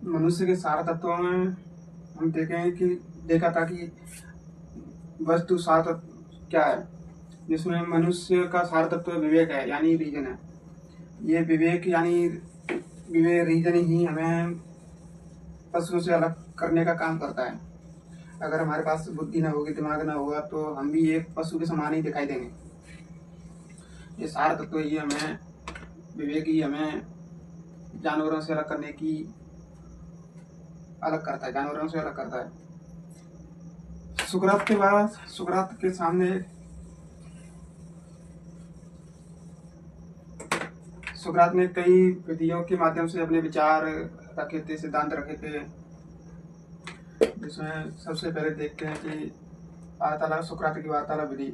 मनुष्य के सार तत्वों में हम देखें कि देखा था कि वस्तु सार तत्व क्या है, जिसमें मनुष्य का सार तत्व विवेक है, यानी रीजन है। ये विवेक यानी विवेक रीजन ही हमें पशुओं से अलग करने का काम करता है। अगर हमारे पास बुद्धि ना होगी, दिमाग ना होगा, तो हम भी एक पशु के समान ही दिखाई देंगे। ये सार तत्व ही हमें, विवेक ही हमें जानवरों से अलग करने की अलग करता है, जानवरों से अलग करता है। सुकरात के बाद सुकरात के सामने सुकरात ने कई विधियों के माध्यम से अपने विचार रखे थे, सिद्धांत रखे थे, जिसमें सबसे पहले देखते हैं कि वार्तालाप, सुकरात की वार्तालाप विधि।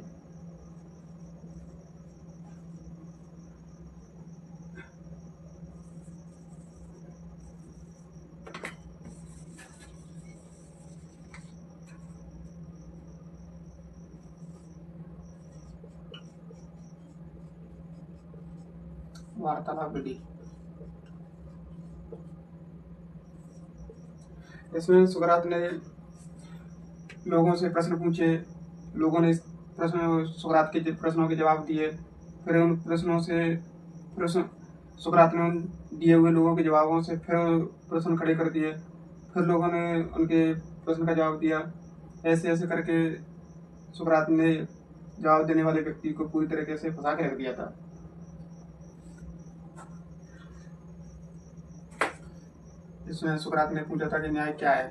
वार्तालाप विधि, इसमें सुकरात ने लोगों से प्रश्न पूछे, लोगों ने सुकरात के प्रश्नों के जवाब दिए, फिर उन प्रश्न सुकरात ने उन दिए हुए लोगों के जवाबों से फिर प्रश्न खड़े कर दिए, फिर लोगों ने उनके प्रश्न का जवाब दिया। ऐसे ऐसे करके सुकरात ने जवाब देने वाले व्यक्ति को पूरी तरीके से फंसा के रख दिया था। इसमें सुकरात ने पूछा था कि न्याय क्या है,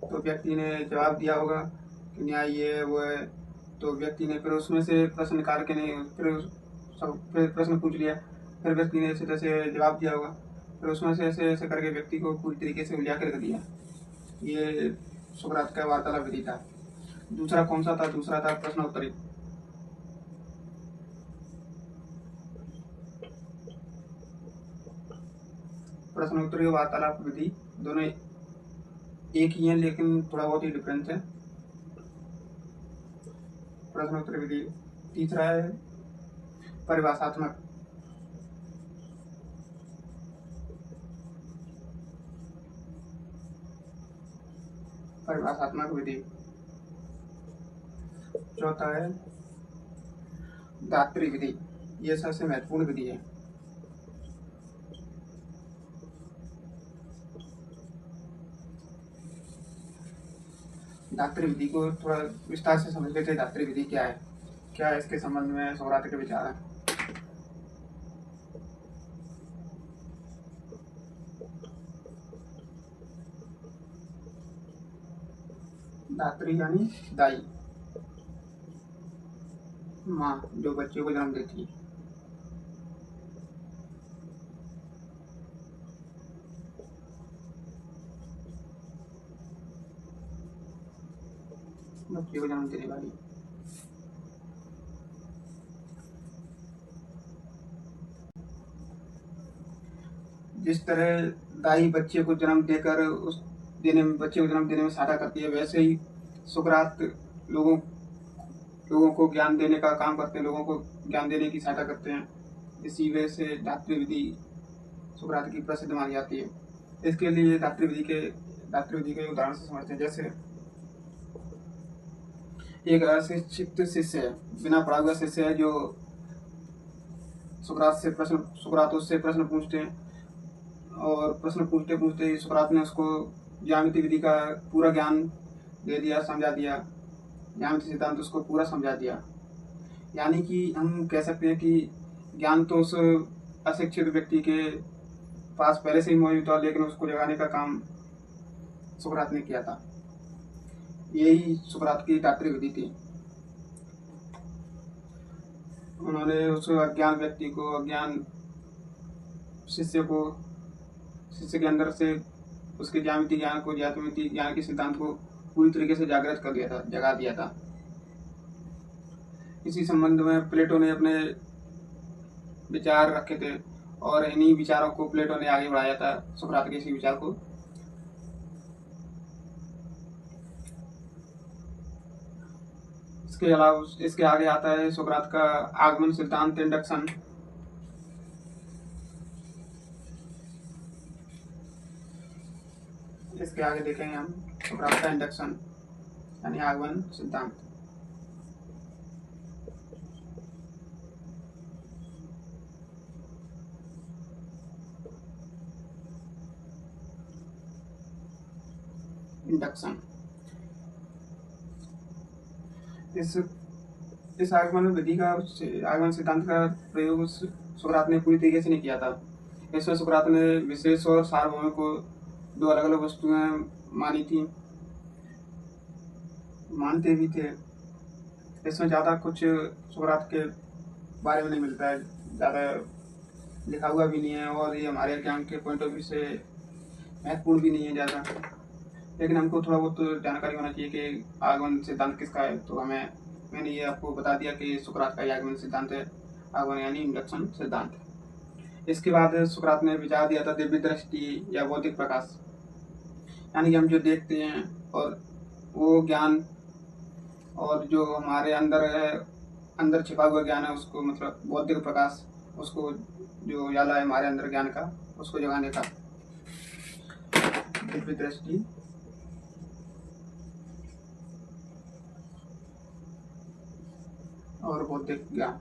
तो व्यक्ति ने जवाब दिया होगा कि न्याय ये है वो है। तो व्यक्ति ने फिर उसमें से प्रश्न निकाल के नहीं, फिर प्रश्न पूछ लिया, फिर व्यक्ति ने ऐसे तैसे जवाब दिया होगा, फिर उसमें से ऐसे ऐसे करके व्यक्ति को पूरी तरीके से उलझा के रख दिया। ये सुकरात का वार्तालाप विधि था। दूसरा कौन सा था? दूसरा था प्रश्नोत्तरी। प्रश्नोत्तरी और वार्तालाप विधि दोनों एक ही है, लेकिन थोड़ा बहुत ही डिफरेंस है। प्रश्नोत्तरी विधि। तीसरा है परिभाषात्मक। परिभाषात्मक विधि। चौथा है दात्री विधि। यह सबसे महत्वपूर्ण विधि है। दात्री विधि को थोड़ा विस्तार से समझ लेते हैं। दात्री विधि क्या है, क्या है इसके संबंध में सुकरात के विचार हैं। दात्री यानी दाई, माँ जो बच्चे को जन्म देती है। बच्चे को जन्म देने वाली। जिस तरह दाई बच्चे को जन्म देकर बच्चे को जन्म देने में सहायता करती है, वैसे ही सुकरात लोगों को ज्ञान देने का काम करते हैं, लोगों को ज्ञान देने की सहायता करते हैं। इसी वजह से दात्री विधि सुकरात की प्रसिद्ध मानी जाती है। इसके लिए दात्री विधि के उदाहरण से समझते हैं। जैसे एक अशिक्षित शिष्य है, बिना पढ़ा हुआ शिष्य है, जो सुकरात उससे प्रश्न पूछते हैं, और प्रश्न पूछते पूछते ही सुकरात ने उसको ज्यामिति विधि का पूरा ज्ञान दे दिया, समझा दिया। ज्यामिति सिद्धांत उसको पूरा समझा दिया। यानी कि हम कह सकते हैं कि ज्ञान तो उस अशिक्षित व्यक्ति के पास पहले से ही मौजूद था, लेकिन उसको जगाने का काम सुकरात ने किया था। यही सुकरात की दात्री विधि थी। उन्होंने उस अज्ञान व्यक्ति को, अज्ञान शिष्य के अंदर से उसके ज्यामिति ज्ञान के सिद्धांत को पूरी तरीके से जागृत कर दिया था, जगा दिया था। इसी संबंध में प्लेटो ने अपने विचार रखे थे, और इन्हीं विचारों को प्लेटो ने आगे बढ़ाया था, सुकरात के इसी विचार को। इसके अलावा इसके आगे आता है सुकरात का आगमन सिद्धांत, इंडक्शन। इसके आगे देखेंगे हम सुकरात का इंडक्शन यानी आगमन सिद्धांत। इंडक्शन इस आगमन विधि का आगमन सिद्धांत का प्रयोग सुकरात ने पूरी तरीके से नहीं किया था। इसमें सुकरात ने विशेष और सार्वभौमिक को दो अलग अलग वस्तुएं मानी थी, मानते भी थे। इसमें ज़्यादा कुछ सुकरात के बारे में नहीं मिलता है, ज़्यादा लिखा हुआ भी नहीं है और ये हमारे ज्ञान के पॉइंट ऑफ व्यू से महत्वपूर्ण भी नहीं है ज़्यादा। लेकिन हमको थोड़ा बहुत जानकारी होना चाहिए कि आगमन सिद्धांत किसका है। तो मैंने ये आपको बता दिया कि सुकरात का आगमन सिद्धांत है, आगमन यानी इंडक्शन सिद्धांत। इसके बाद सुकरात ने विचार दिया था दिव्य दृष्टि या बौद्धिक प्रकाश, यानी कि हम जो देखते हैं और वो ज्ञान और जो हमारे अंदर है, अंदर छिपा हुआ ज्ञान है, उसको मतलब बौद्धिक प्रकाश, उसको जो उजाला है हमारे अंदर ज्ञान का, उसको जगाने का दिव्य दृष्टि और बौद्धिक ज्ञान।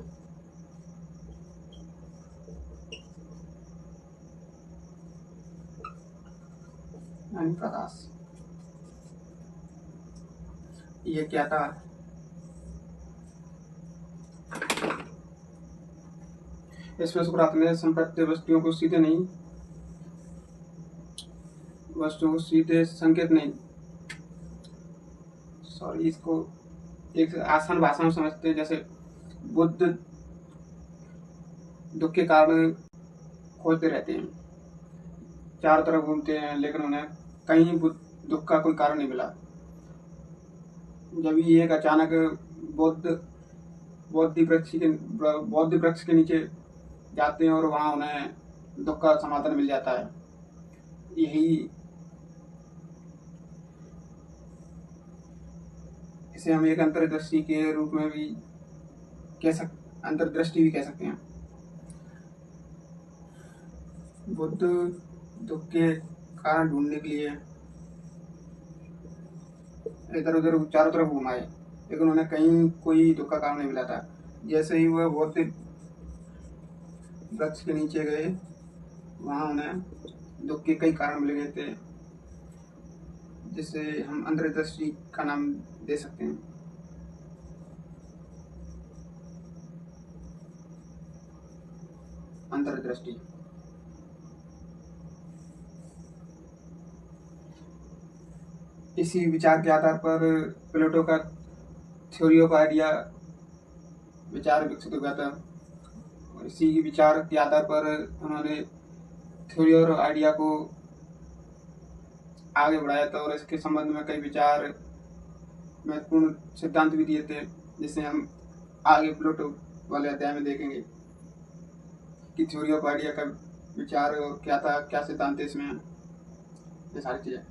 यानी प्रकाश। ये क्या था? इसमें सुकरात ने संप्रत्य वस्तुओं को सीधे नहीं, वस्तुओं को सीधे संकेत नहीं, सॉरी, इसको एक आसान भाषा में समझते हैं। जैसे बुद्ध दुख के कारण खोजते रहते हैं, चारों तरफ घूमते हैं, लेकिन उन्हें कहीं दुख का कोई कारण नहीं मिला। जब ये एक अचानक बौद्ध वृक्ष के नीचे जाते हैं और वहाँ उन्हें दुख का समाधान मिल जाता है। यही इसे हम एक अंतर्दृष्टि के रूप में भी अंतर्दृष्टि भी कह सकते हैं। बुद्ध दुख के कारण ढूंढने के लिए इधर उधर चारों तरफ घुमाए, लेकिन उन्हें कहीं कोई दुख का कारण नहीं मिला था। जैसे ही वह बौद्ध वृक्ष के नीचे गए, वहाँ उन्हें दुख के कई कारण मिल गए थे, जिसे हम अंतर्दृष्टि का नाम दे सकते हैं। अंतर्दृष्टि इसी विचार के आधार पर प्लेटो का थ्योरी ऑफ आइडिया विचार विकसित हुआ था। इसी विचार के आधार पर उन्होंने थ्योरी और आइडिया को आगे बढ़ाया था और इसके संबंध में कई विचार महत्वपूर्ण सिद्धांत भी दिए थे, जिसे हम आगे प्लेटो वाले अध्याय में देखेंगे कि थ्योरी ऑफ आइडिया का विचार क्या था, क्या सिद्धांत है इसमें, ये सारी चीजें।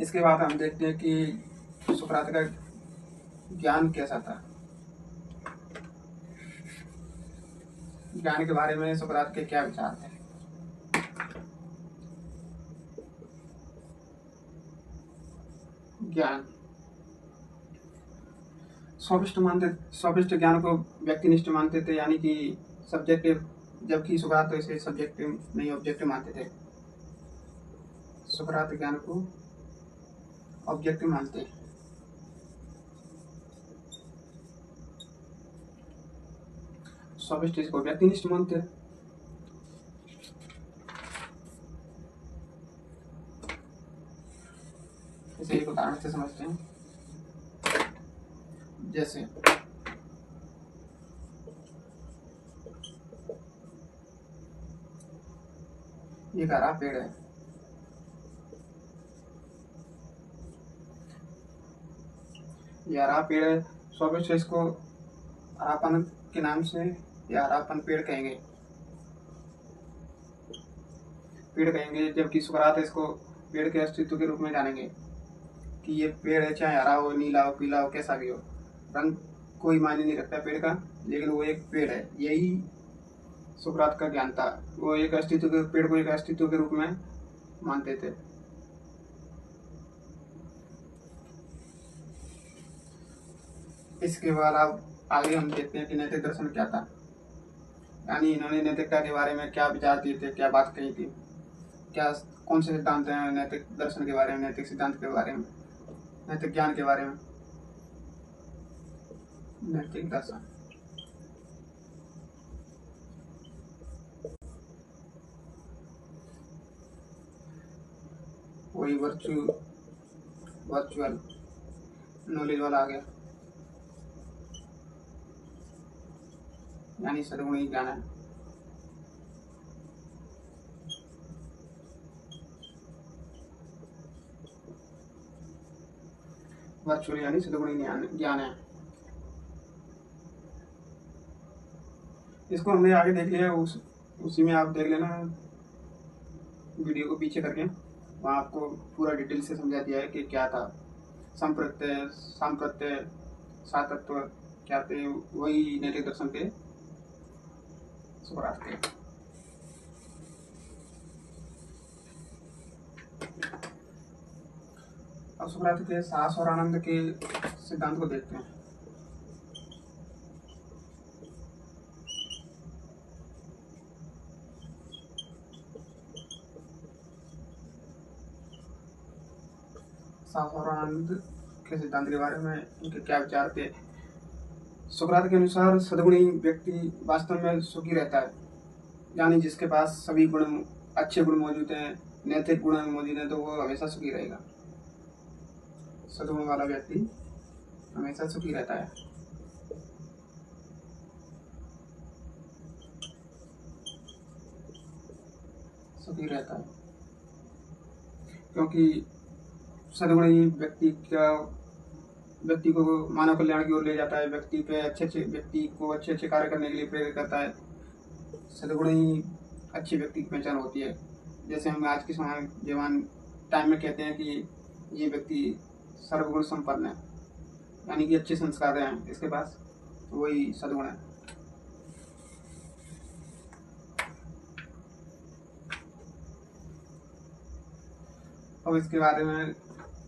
इसके बाद हम देखते हैं कि सुकरात का ज्ञान कैसा था। ज्ञान के बारे में सुकरात के क्या विचार थे। ज्ञान सोफिस्ट ज्ञान को व्यक्तिनिष्ठ मानते थे, यानी कि सब्जेक्टिव, जबकि सुकरात इसे सब्जेक्टिव नहीं ऑब्जेक्टिव मानते थे। सुकरात ज्ञान को ऑब्जेक्टिव मानते हैं। सोफिस्ट इसको व्यक्तिनिष्ठ मानते हैं। इसे एक उदाहरण से समझते हैं। जैसे एक हरा पेड़ है, ये हरा पेड़ है। सोफिस्ट इसको हरापन के नाम से या हरापन पेड़ कहेंगे, जबकि सुकरात इसको पेड़ के अस्तित्व के रूप में जानेंगे कि ये पेड़ है, चाहे हरा हो, नीला हो, पीला हो, कैसा भी हो, रंग कोई मायने नहीं रखता पेड़ का, लेकिन वो एक पेड़ है। यही सुकरात का ज्ञान था। वो एक अस्तित्व के पेड़ को एक अस्तित्व के रूप में मानते थे। इसके बाद अब आगे हम देखते हैं कि नैतिक दर्शन क्या था, यानी इन्होंने नैतिकता के बारे में क्या विचार दिए थे, क्या बात कही थी, क्या कौन से सिद्धांत हैं नैतिक दर्शन के बारे में, नैतिक सिद्धांत के बारे में, नैतिक ज्ञान के बारे में। नैतिक दर्शन वही वर्चुअल नॉलेज वाला आ गया, यानी सद्गुणी ज्ञान है। वर्चुअल यानी सद्गुणी ज्ञान है। इसको हमने आगे देख लिया, उसी में आप देख लेना वीडियो को पीछे करके, वहाँ आपको पूरा डिटेल से समझा दिया है कि क्या था संप्रत्यय, सांप्रत्यय, सातत्व क्या थे, वही नैतिक दर्शन के सुकरात के। अब सुकरात के साहस और आनंद के सिद्धांत को देखते हैं। साहस और आनंद के सिद्धांत के बारे में इनके क्या विचार थे। सुकरात के अनुसार सद्गुणी व्यक्ति वास्तव में सुखी रहता है, यानी जिसके पास सभी गुण, अच्छे गुण मौजूद हैं, नैतिक गुण मौजूद हैं, तो वो हमेशा सुखी रहेगा। सद्गुण वाला व्यक्ति हमेशा सुखी रहता है। सुखी रहता है क्योंकि सद्गुणी व्यक्ति को मानव कल्याण की ओर ले जाता है, व्यक्ति को अच्छे अच्छे कार्य करने के लिए प्रेरित करता है। सद्गुणी अच्छे व्यक्ति की पहचान होती है। जैसे हम आज के समय जवान टाइम में कहते हैं कि ये व्यक्ति सर्वगुण संपन्न है, यानी कि अच्छे संस्कार हैं इसके पास, वही सद्गुण है। अब इसके बारे में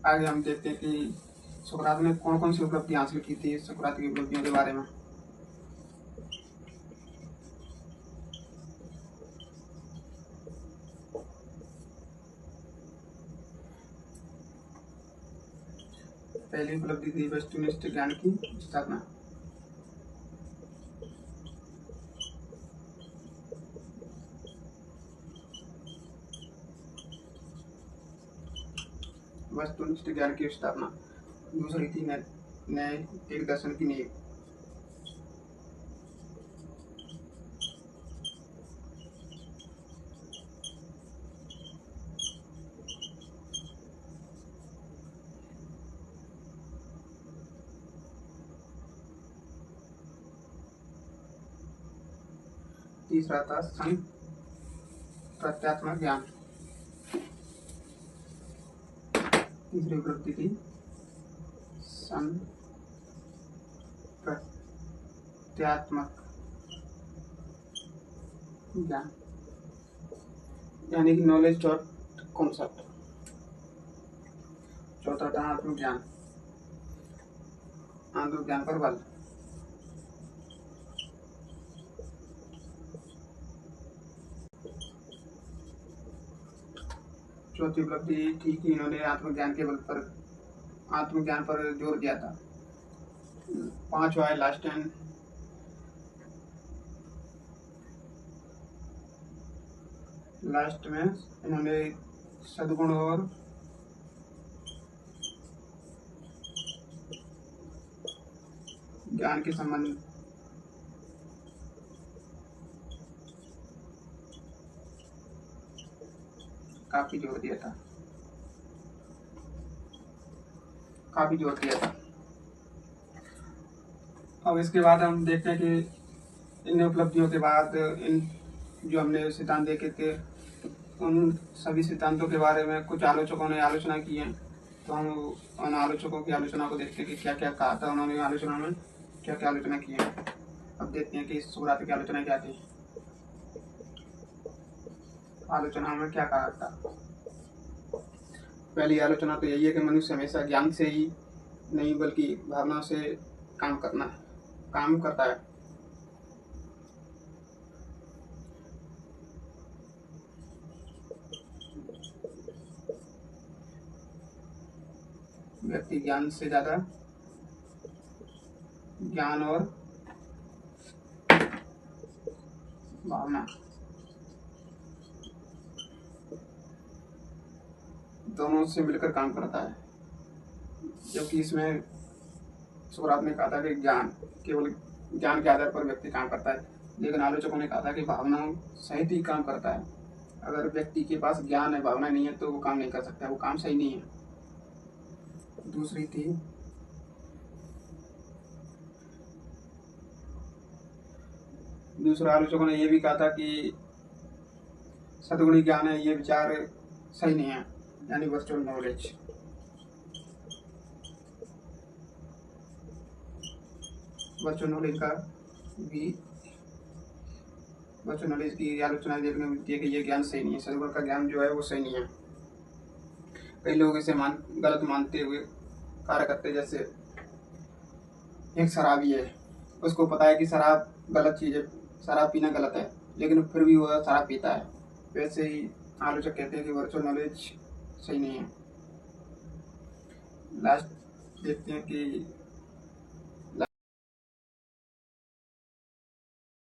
आगे हम देखते हैं कि सुकरात ने कौन कौन सी उपलब्धि हासिल की थी। सुकरात की उपलब्धियों के बारे में पहली उपलब्धि थी वस्तुनिष्ठ ज्ञान की स्थापना। वस्तुनिष्ठ ज्ञान की स्थापना। दूसरी थी नैतिक दर्शन की नींव। तीसरा था प्रत्यात्मक ज्ञान। तीसरी उपलब्धि थी प्रत्यात्मक ज्ञान, यानी कि नॉलेज डॉट कॉन्सेप्ट। चौथा था आत्मज्ञान, आत्मज्ञान पर बल। चौथी उपलब्धि थी कि इन्होंने आत्मज्ञान पर जोर दिया था। पांचवा है लास्ट में इन्होंने सद्गुण और ज्ञान के संबंध काफी जोर दिया था। अब इसके बाद हम देखते हैं कि इन उपलब्धियों के बाद इन जो हमने सिद्धांत देखे थे, उन सभी सिद्धांतों के बारे में कुछ आलोचकों ने आलोचना की है। तो हम उन आलोचकों की आलोचना को देखते हैं कि क्या क्या कहा था उन्होंने आलोचना में, क्या क्या आलोचना की है। अब देखते हैं कि सुकरात की आलोचना क्या थी। आलोचना में क्या कहा था। पहली आलोचना तो यही है कि मनुष्य हमेशा ज्ञान से ही नहीं बल्कि भावनाओं से काम करता है। व्यक्ति ज्ञान से ज्यादा ज्ञान और भावना दोनों से मिलकर काम करता है। जबकि इसमें सुकरात ने कहा था कि केवल ज्ञान के आधार पर व्यक्ति काम करता है, लेकिन आलोचकों ने कहा था कि भावनाओं सहित ही काम करता है। अगर व्यक्ति के पास ज्ञान है, भावना नहीं है, तो वो काम नहीं कर सकता, वो काम सही नहीं है। दूसरी थी दूसरा आलोचकों ने यह भी कहा था कि सद्गुणी ज्ञान है, ये विचार सही नहीं है, यानी वर्चुअल नॉलेज। वर्चुअल नॉलेज की आलोचना देखने को मिलती है कि ये ज्ञान सही नहीं है, सद्गुण का ज्ञान जो है वो सही नहीं है। कई लोग इसे गलत मानते हुए कार्य करते, जैसे एक शराबी है, उसको पता है कि शराब गलत चीज है, शराब पीना गलत है, लेकिन फिर भी वह शराब पीता है। वैसे ही आलोचक कहते हैं कि वर्चुअल नॉलेज सही नहीं है। लास्ट देखते हैं कि